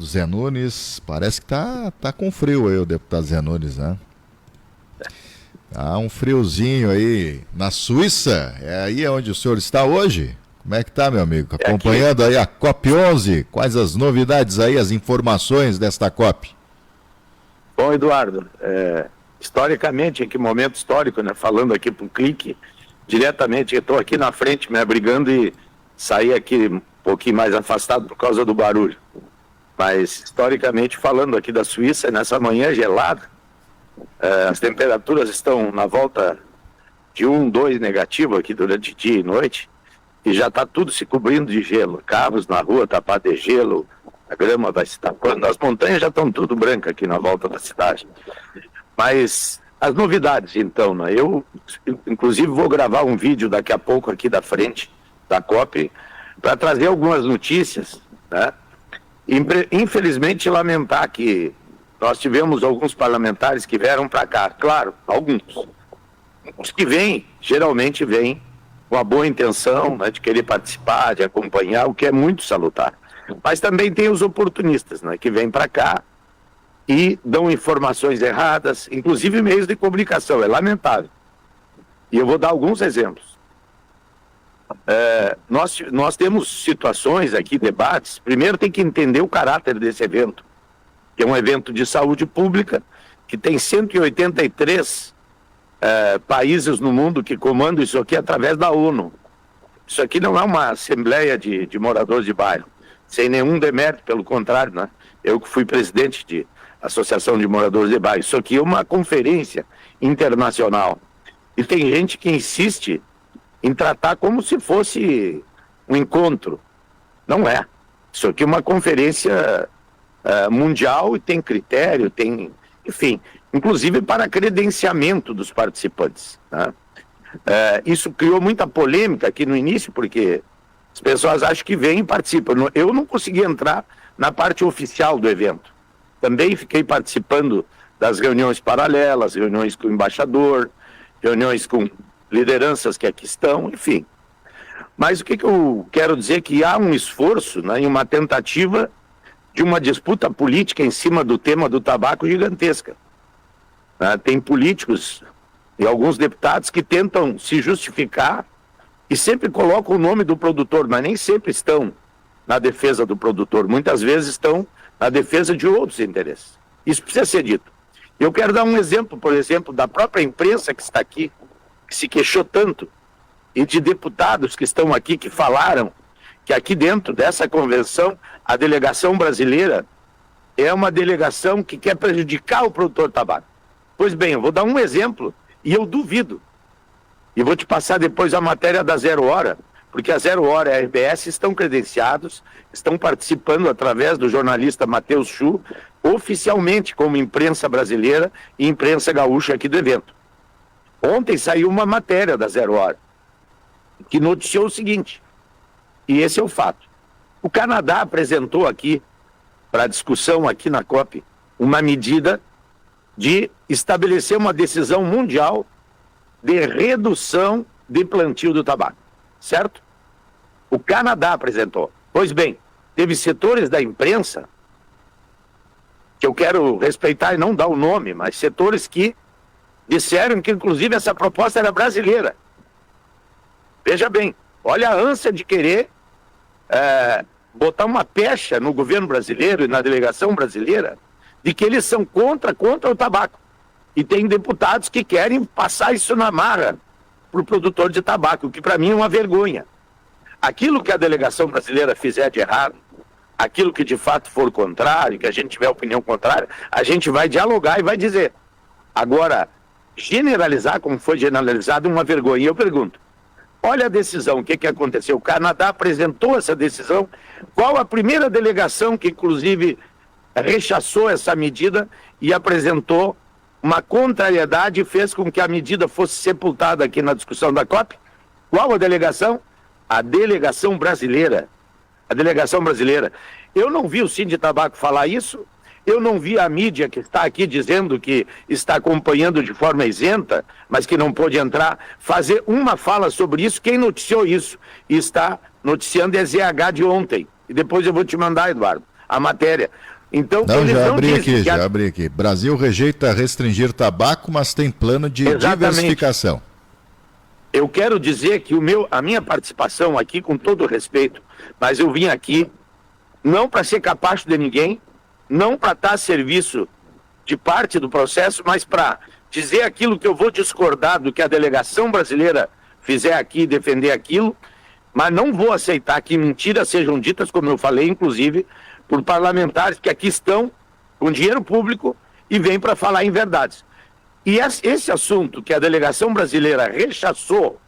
deputado Zé Nunes. Parece que tá com frio aí o deputado Zé Nunes, né? Tá um friozinho aí na Suíça. É aí onde o senhor está hoje? Como é que tá, meu amigo? Acompanhando aí a COP11. Quais as novidades aí, as informações desta COP? Bom, Eduardo, historicamente, em que momento histórico, né? Falando aqui para o Clique, diretamente, eu estou aqui na frente me abrigando e saí aqui um pouquinho mais afastado por causa do barulho. Mas, historicamente falando aqui da Suíça, nessa manhã gelada, as temperaturas estão na volta de 1, 2 negativo aqui durante dia e noite, e já está tudo se cobrindo de gelo. Carros na rua tapados de gelo, a grama vai se tapando, as montanhas já estão tudo brancas aqui na volta da cidade. Mas as novidades, então, né? Eu, inclusive, vou gravar um vídeo daqui a pouco aqui da frente da COP para trazer algumas notícias, né? Infelizmente, lamentar que nós tivemos alguns parlamentares que vieram para cá, claro, alguns. Os que vêm, geralmente vêm com a boa intenção, né, de querer participar, de acompanhar, o que é muito salutar. Mas também tem os oportunistas, né, que vêm para cá e dão informações erradas, inclusive meios de comunicação, é lamentável. E eu vou dar alguns exemplos. Nós temos situações aqui, debates. Primeiro tem que entender o caráter desse evento, que é um evento de saúde pública, que tem 183 países no mundo que comandam isso aqui através da ONU. Isso aqui não é uma assembleia de moradores de bairro, sem nenhum demérito, pelo contrário, né? Eu que fui presidente de Associação de Moradores de Bairro. Isso aqui é uma conferência internacional. E tem gente que insiste em tratar como se fosse um encontro. Não é. Isso aqui é uma conferência mundial e tem critério, tem, enfim, inclusive para credenciamento dos participantes, né? Isso criou muita polêmica aqui no início, porque as pessoas acham que vêm e participam. Eu não consegui entrar na parte oficial do evento. Também fiquei participando das reuniões paralelas, reuniões com o embaixador, reuniões com lideranças que aqui estão, enfim. Mas o que eu quero dizer é que há um esforço, né, em uma tentativa de uma disputa política em cima do tema do tabaco gigantesca. Tem políticos e alguns deputados que tentam se justificar e sempre colocam o nome do produtor, mas nem sempre estão na defesa do produtor. Muitas vezes estão na defesa de outros interesses. Isso precisa ser dito. Eu quero dar um exemplo, por exemplo, da própria imprensa que está aqui, que se queixou tanto, e de deputados que estão aqui que falaram que aqui dentro dessa convenção a delegação brasileira é uma delegação que quer prejudicar o produtor de tabaco. Pois bem, eu vou dar um exemplo e eu duvido. E vou te passar depois a matéria da Zero Hora, porque a Zero Hora e a RBS estão credenciados, estão participando através do jornalista Matheus Chu, oficialmente como imprensa brasileira e imprensa gaúcha aqui do evento. Ontem saiu uma matéria da Zero Hora, que noticiou o seguinte, e esse é o fato. O Canadá apresentou aqui, para discussão aqui na COP, uma medida de estabelecer uma decisão mundial de redução de plantio do tabaco, certo? O Canadá apresentou. Pois bem, teve setores da imprensa, que eu quero respeitar e não dar o nome, mas setores que disseram que inclusive essa proposta era brasileira. Veja bem, olha a ânsia de querer botar uma pecha no governo brasileiro e na delegação brasileira de que eles são contra o tabaco. E tem deputados que querem passar isso na marra para o produtor de tabaco, o que para mim é uma vergonha. Aquilo que a delegação brasileira fizer de errado, aquilo que de fato for contrário, que a gente tiver opinião contrária, a gente vai dialogar e vai dizer. Agora, generalizar como foi generalizado é uma vergonha. E eu pergunto, olha a decisão, o que aconteceu? O Canadá apresentou essa decisão. Qual a primeira delegação que, inclusive, rechaçou essa medida e apresentou uma contrariedade e fez com que a medida fosse sepultada aqui na discussão da COP? Qual a delegação? A delegação brasileira. A delegação brasileira. Eu não vi o Sinditabaco falar isso, eu não vi a mídia que está aqui dizendo que está acompanhando de forma isenta, mas que não pôde entrar, fazer uma fala sobre isso. Quem noticiou isso e está noticiando é ZH de ontem. E depois eu vou te mandar, Eduardo, a matéria. Então, Não, eles já não abri dizem aqui, que já abri aqui. Brasil rejeita restringir tabaco, mas tem plano de diversificação. Eu quero dizer que a minha participação aqui, com todo respeito, mas eu vim aqui não para ser capacho de ninguém, não para estar a serviço de parte do processo, mas para dizer aquilo que eu vou discordar do que a delegação brasileira fizer aqui, defender aquilo, mas não vou aceitar que mentiras sejam ditas, como eu falei, inclusive, por parlamentares que aqui estão com dinheiro público e vêm para falar em verdades. E esse assunto que a delegação brasileira rechaçou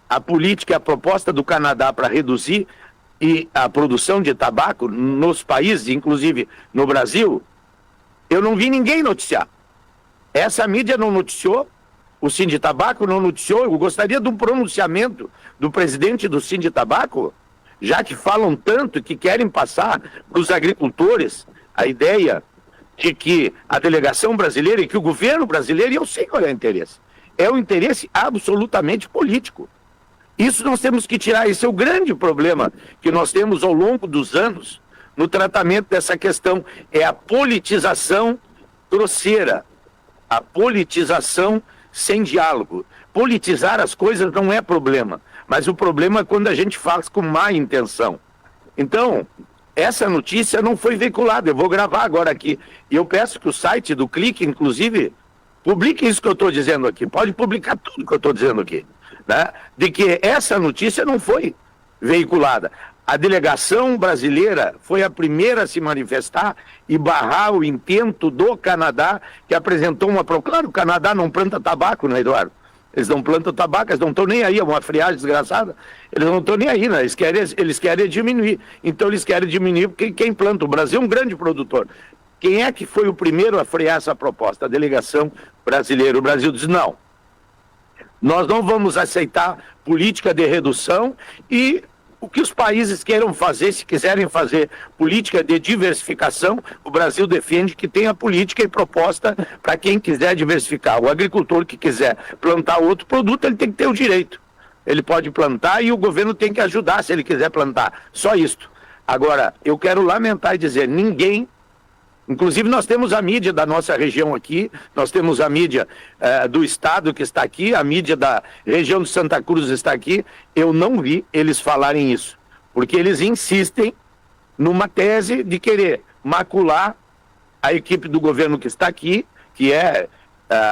a política e a proposta do Canadá para reduzir a produção de tabaco nos países, inclusive no Brasil, eu não vi ninguém noticiar. Essa mídia não noticiou, o Sinditabaco não noticiou. Eu gostaria de um pronunciamento do presidente do Sinditabaco, já que falam tanto que querem passar para os agricultores a ideia de que a delegação brasileira e que o governo brasileiro, e eu sei qual é o interesse, é o interesse absolutamente político. Isso nós temos que tirar, esse é o grande problema que nós temos ao longo dos anos no tratamento dessa questão, é a politização grosseira, a politização sem diálogo. Politizar as coisas não é problema, mas o problema é quando a gente faz com má intenção. Então, essa notícia não foi veiculada, eu vou gravar agora aqui, e eu peço que o site do Clique, inclusive, publique isso que eu estou dizendo aqui, pode publicar tudo que eu estou dizendo aqui, né? De que essa notícia não foi veiculada. A delegação brasileira foi a primeira a se manifestar e barrar o intento do Canadá, que apresentou uma proposta. Claro, o Canadá não planta tabaco, né, Eduardo? Eles não plantam tabaco, eles não estão nem aí, é uma friagem desgraçada. Eles não estão nem aí, né? Eles querem diminuir. Então eles querem diminuir porque quem planta? O Brasil é um grande produtor. Quem é que foi o primeiro a frear essa proposta? A delegação brasileira. O Brasil diz, não. Nós não vamos aceitar política de redução e o que os países queiram fazer, se quiserem fazer política de diversificação, o Brasil defende que tenha política e proposta para quem quiser diversificar. O agricultor que quiser plantar outro produto, ele tem que ter o direito. Ele pode plantar e o governo tem que ajudar se ele quiser plantar. Só isto. Agora, eu quero lamentar e dizer, ninguém... Inclusive nós temos a mídia da nossa região aqui, nós temos a mídia do estado que está aqui, a mídia da região de Santa Cruz está aqui, eu não vi eles falarem isso, porque eles insistem numa tese de querer macular a equipe do governo que está aqui, que é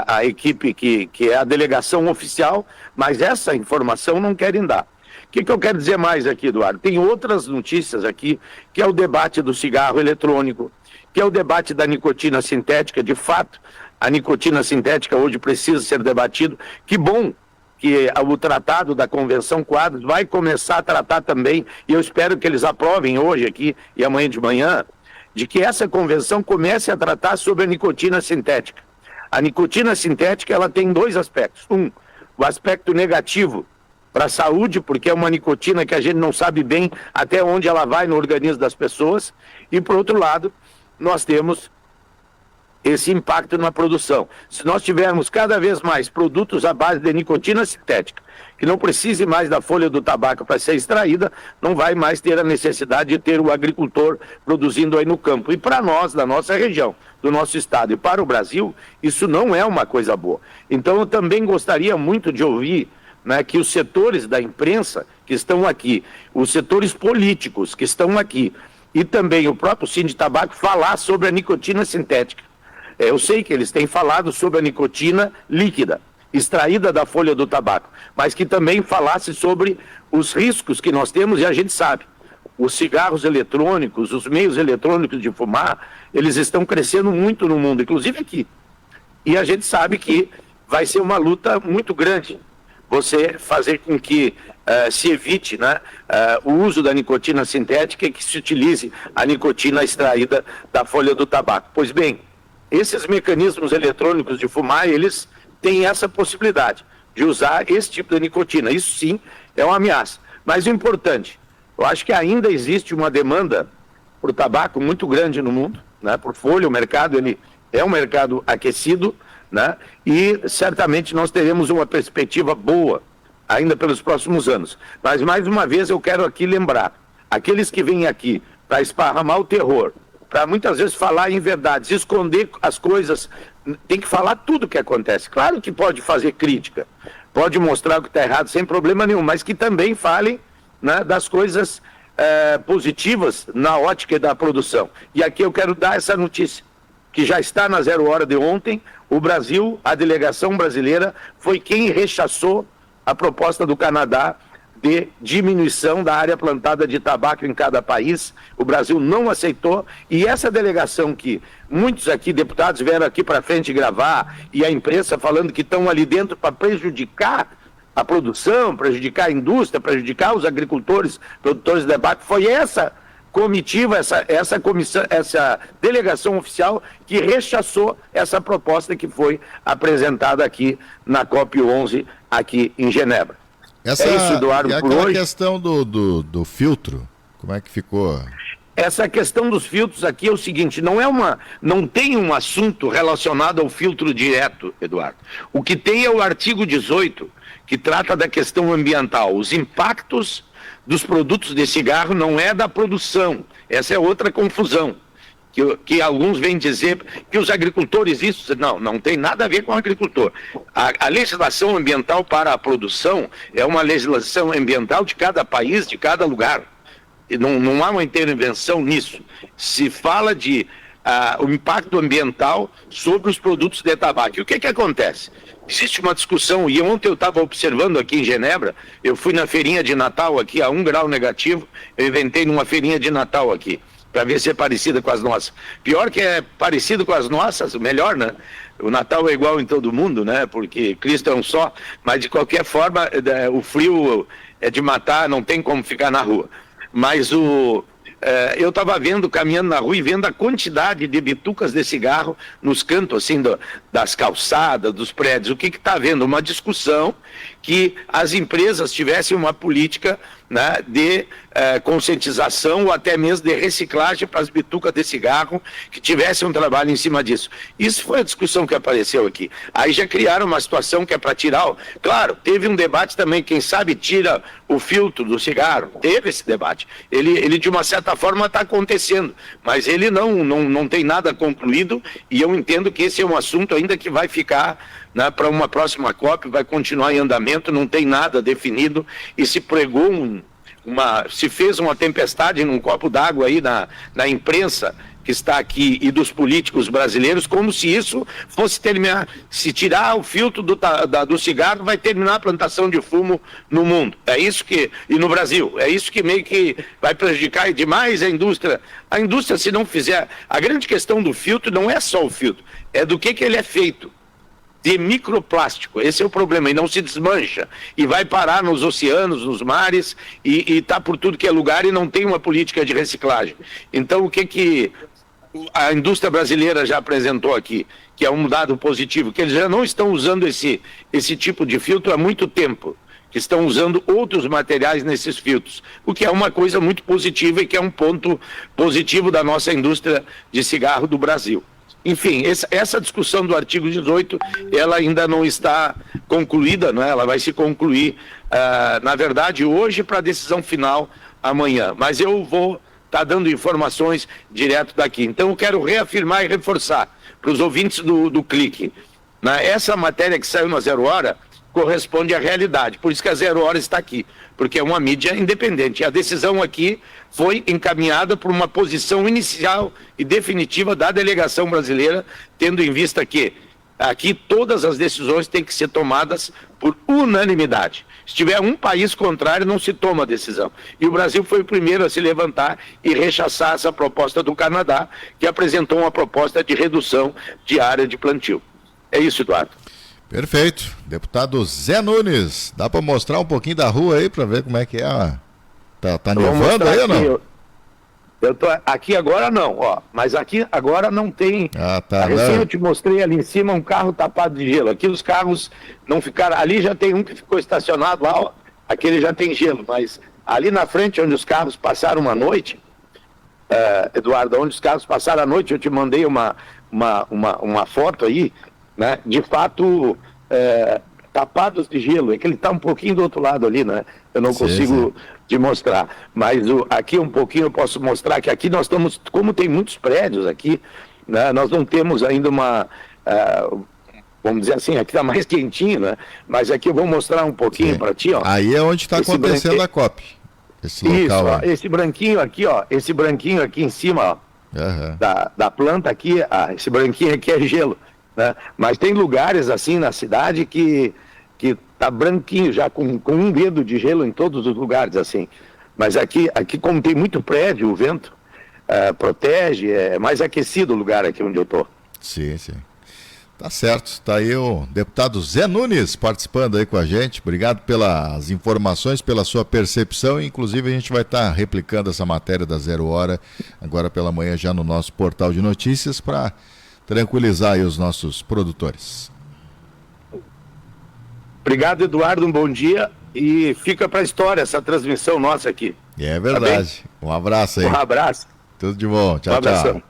a equipe que é a delegação oficial, mas essa informação não querem dar. O que eu quero dizer mais aqui, Eduardo? Tem outras notícias aqui, que é o debate do cigarro eletrônico, que é o debate da nicotina sintética. De fato, a nicotina sintética hoje precisa ser debatido. Que bom que o tratado da Convenção Quadros vai começar a tratar também, e eu espero que eles aprovem hoje aqui e amanhã de manhã, de que essa convenção comece a tratar sobre a nicotina sintética. A nicotina sintética, ela tem dois aspectos. Um, o aspecto negativo para a saúde, porque é uma nicotina que a gente não sabe bem até onde ela vai no organismo das pessoas, e por outro lado, nós temos esse impacto na produção. Se nós tivermos cada vez mais produtos à base de nicotina sintética, que não precise mais da folha do tabaco para ser extraída, não vai mais ter a necessidade de ter o agricultor produzindo aí no campo. E para nós, da nossa região, do nosso estado e para o Brasil, isso não é uma coisa boa. Então eu também gostaria muito de ouvir, né, que os setores da imprensa que estão aqui, os setores políticos que estão aqui, e também o próprio Sinditabaco falar sobre a nicotina sintética. Eu sei que eles têm falado sobre a nicotina líquida, extraída da folha do tabaco, mas que também falasse sobre os riscos que nós temos, e a gente sabe, os cigarros eletrônicos, os meios eletrônicos de fumar, eles estão crescendo muito no mundo, inclusive aqui. E a gente sabe que vai ser uma luta muito grande você fazer com que se evite, né, o uso da nicotina sintética e que se utilize a nicotina extraída da folha do tabaco. Pois bem, esses mecanismos eletrônicos de fumar, eles têm essa possibilidade de usar esse tipo de nicotina. Isso sim é uma ameaça. Mas o importante, eu acho que ainda existe uma demanda por tabaco muito grande no mundo, né, por folha. O mercado, ele é um mercado aquecido, né? E certamente nós teremos uma perspectiva boa ainda pelos próximos anos. Mas mais uma vez eu quero aqui lembrar, aqueles que vêm aqui para esparramar o terror, para muitas vezes falar em verdades, esconder as coisas, tem que falar tudo o que acontece. Claro que pode fazer crítica, pode mostrar o que está errado sem problema nenhum, mas que também falem, né, das coisas positivas na ótica da produção. E aqui eu quero dar essa notícia, que já está na 0 hora de ontem. O Brasil, a delegação brasileira, foi quem rechaçou a proposta do Canadá de diminuição da área plantada de tabaco em cada país. O Brasil não aceitou, e essa delegação que muitos aqui, deputados, vieram aqui para frente gravar, e a imprensa falando que estão ali dentro para prejudicar a produção, prejudicar a indústria, prejudicar os agricultores, produtores de tabaco, foi essa comitiva, essa comissão, essa delegação oficial que rechaçou essa proposta que foi apresentada aqui na COP11, aqui em Genebra. É isso, Eduardo, por hoje. A questão do filtro, como é que ficou? Essa questão dos filtros aqui é o seguinte, não tem um assunto relacionado ao filtro direto, Eduardo. O que tem é o artigo 18, que trata da questão ambiental. Os impactos dos produtos de cigarro não é da produção. Essa é outra confusão. Que alguns vêm dizer que os agricultores, não tem nada a ver com o agricultor. A legislação ambiental para a produção é uma legislação ambiental de cada país, de cada lugar. E não há uma intervenção nisso. Se fala de o impacto ambiental sobre os produtos de tabaco. E o que acontece? Existe uma discussão, e ontem eu estava observando aqui em Genebra, eu fui na feirinha de Natal aqui, a 1 grau negativo, eu inventei numa feirinha de Natal aqui, para ver se é parecida com as nossas. Pior que é parecido com as nossas, melhor, né? O Natal é igual em todo mundo, né? Porque Cristo é um só, mas de qualquer forma, o frio é de matar, não tem como ficar na rua. Mas eu estava caminhando na rua e vendo a quantidade de bitucas de cigarro nos cantos assim das calçadas, dos prédios. O que está havendo? Uma discussão que as empresas tivessem uma política, né, de conscientização ou até mesmo de reciclagem para as bitucas de cigarro, que tivessem um trabalho em cima disso. Isso foi a discussão que apareceu aqui. Aí já criaram uma situação que é para tirar... Claro, teve um debate também, quem sabe tira o filtro do cigarro. Teve esse debate. Ele de uma certa forma está acontecendo, mas ele não tem nada concluído, e eu entendo que esse é um assunto ainda que vai ficar, né, para uma próxima COP, vai continuar em andamento, não tem nada definido, e se pregou se fez uma tempestade num copo d'água aí na imprensa que está aqui e dos políticos brasileiros, como se isso fosse terminar, se tirar o filtro do cigarro, vai terminar a plantação de fumo no mundo. É isso e no Brasil, é isso que meio que vai prejudicar demais a indústria. A indústria, se não fizer, a grande questão do filtro não é só o filtro, é do que ele é feito. De microplástico, esse é o problema, e não se desmancha, e vai parar nos oceanos, nos mares, e está por tudo que é lugar, e não tem uma política de reciclagem. Então, o que a indústria brasileira já apresentou aqui, que é um dado positivo, que eles já não estão usando esse tipo de filtro há muito tempo, que estão usando outros materiais nesses filtros, o que é uma coisa muito positiva e que é um ponto positivo da nossa indústria de cigarro do Brasil. Enfim, essa discussão do artigo 18, ela ainda não está concluída, né? Ela vai se concluir, na verdade, hoje para a decisão final amanhã. Mas eu vou estar dando informações direto daqui. Então, eu quero reafirmar e reforçar para os ouvintes do Clique, né? Essa matéria que saiu na 0 hora corresponde à realidade. Por isso que a 0 hora está aqui, porque é uma mídia independente. A decisão aqui foi encaminhada por uma posição inicial e definitiva da delegação brasileira, tendo em vista que aqui todas as decisões têm que ser tomadas por unanimidade. Se tiver um país contrário, não se toma a decisão. E o Brasil foi o primeiro a se levantar e rechaçar essa proposta do Canadá, que apresentou uma proposta de redução de área de plantio. É isso, Eduardo. Perfeito. Deputado Zé Nunes, dá para mostrar um pouquinho da rua aí para ver como é que é? Tá nevando aí ou não? Eu tô aqui agora não, ó, mas aqui agora não tem. Tá. Recém eu te mostrei ali em cima um carro tapado de gelo. Aqui os carros não ficaram, ali já tem um que ficou estacionado lá, ó, aquele já tem gelo, mas ali na frente onde os carros passaram uma noite, Eduardo, onde os carros passaram a noite, eu te mandei uma foto aí, né, de fato, tapados de gelo, é que ele está um pouquinho do outro lado ali, né, eu não consigo de mostrar. Mas aqui um pouquinho eu posso mostrar que aqui nós estamos, como tem muitos prédios aqui, né, nós não temos ainda vamos dizer assim, aqui está mais quentinho, né? Mas aqui eu vou mostrar um pouquinho para ti, ó. Aí é onde está acontecendo a COP. Esse local, isso, ó, esse branquinho aqui, ó, esse branquinho aqui em cima, ó, da planta aqui, esse branquinho aqui é gelo, né? Mas tem lugares assim na cidade que tá branquinho já, com um dedo de gelo em todos os lugares, assim. Mas aqui como tem muito prédio, o vento protege, é mais aquecido o lugar aqui onde eu tô. Sim. Tá certo, está aí o deputado Zé Nunes participando aí com a gente. Obrigado pelas informações, pela sua percepção. Inclusive a gente vai estar replicando essa matéria da 0 Hora agora pela manhã já no nosso portal de notícias para tranquilizar aí os nossos produtores. Obrigado, Eduardo, um bom dia e fica para a história essa transmissão nossa aqui. É verdade. Tá, um abraço aí. Um abraço. Tudo de bom. Tchau, um abração. Tchau.